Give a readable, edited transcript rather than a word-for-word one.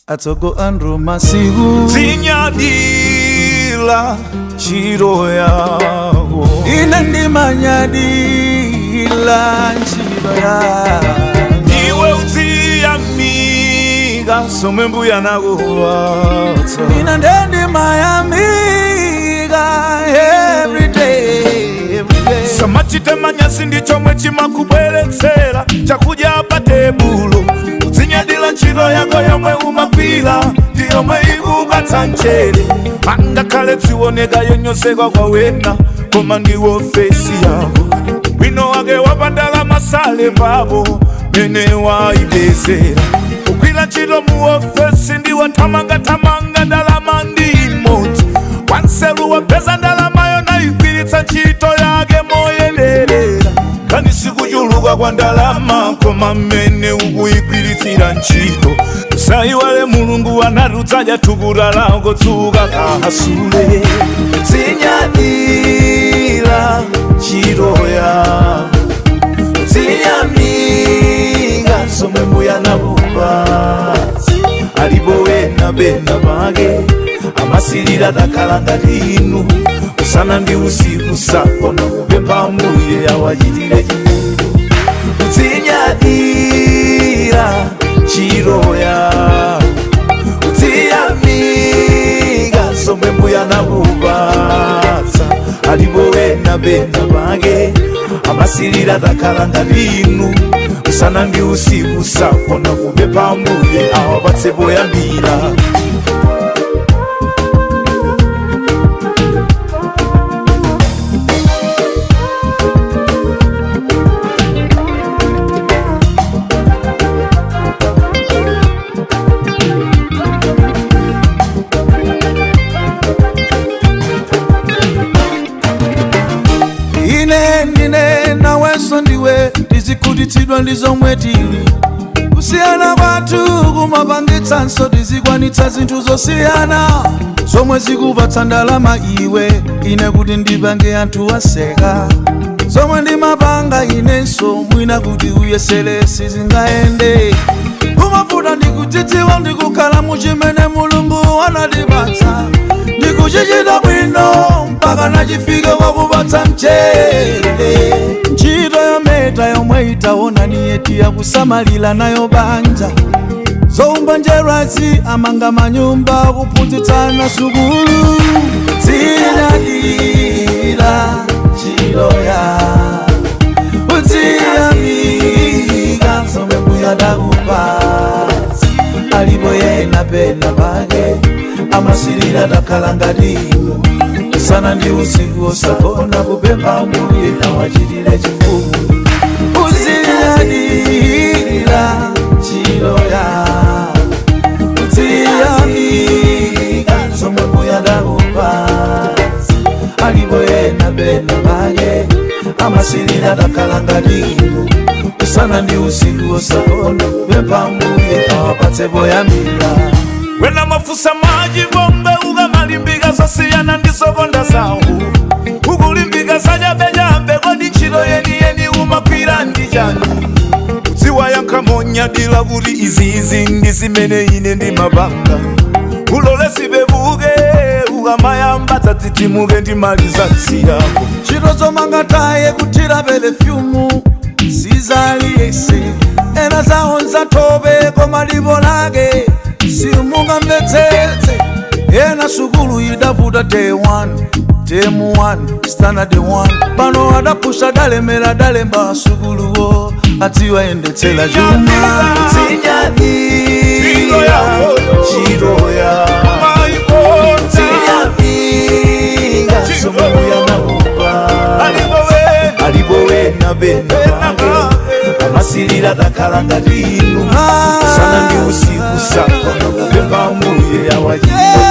Atogo Andrew Masihu Zinyadila chiro yawo inandimanyadila chiro yawo Iwe utiyamiga somembuya nakuwatsa inandimanyamiga every day Samachite manyasi ndicho mwe chimakubweretsera chakudya pa tebulo Zinyadila chiro yako yomwe umapila ndiyomwe ikupatsa nchere Angakale tioneka yonyosekwa kwa wena koma ndiwo fesi yako Wino wake wapandala masale babo mene waibezera Ukwila chiro muofesi ndiwa tamanga ndalama ndi imoti Wanselu wapeza ndalama yona ikwilitsa chito yake moyelerera Kani sikujuluka kwa ndalama koma mene ukuikwilitsira nchito Saiwale mulungu wanarudzaja tukura lango tsuka kahasule Zinyadila chiro yawo Zinyamiga somembuya nakuwatsa Alibo wena bena bage Amasilira dakalanga linu Usana ndi usiku sakona kupemba mbuye awachitire chifundo Zinyadila chiro yawo Ziyamiga somembuya nakuwatsa Alibo wena bena bage Amasilira dakalanga linu Usana ndi usiku sakona kupemba mbuye awapatse boyambira Nine naweso ndiwe ndizikuditsidwa ndizomwe tili kusiyana kwathu kumapangitsanso tizikwanitsa zinthu zosiyana zomwe zikupatsa ndalama iwe ine kuti ndipange anthu aseka zomwe ndimapanga inenso mwina kuti uyesere sizingayende kumavuta ndikudzidziwa ndikukhala muchimene mulungu anatipatsa ndikuchichita bwino mpaka nachifike wakupatsa mchere ntchito yometa yomwe itaona niyeti yakusamalira nayo banja zomba njerwazi amanga manyumba kuphunzitsana sukulu Zinyadila chiro yawo Uziyamiga somembuya nakuwatsa Alibo yena pena pake Amasilira dakalanga linu Usana ndi usiku osakona kupemba mbuye awachitire chifundo Uziyadila chiro yawo Uziyamiga somembuya nakuwatsa Alibo yena bena pake Amasilira dakalanga linu Usana ndi usiku osakona kupemba mbuye awapatse boyambira Wena mafusa maji bombe ukamalimbika sasiyana ndisokonda zangu Ukulimbika sajabejambe kodi ntchito yeni umakwira ndijani Udziwa yankamonyadila kuti izizi ndizimene ine ndimapanga Ulole sibebuke ukamayamba tatimuke ndimaliza nsiyako ntchito zomangataye kuthira perfume sizaliyese ena zawo nzatope koma lipo lake simungamvetsetse ena sukulu idavuta day 1 term 1 standard 1 pano adapusha dalemera dalemba sukuluwo atiwayendetsera chuma Zinyadila chiro yawo Ziyamiga somembuya nakuwatsa Alibo wena bena bage Amasilira dakalanga linu Usana ndi usiku sakona kupemba mbuye awachitire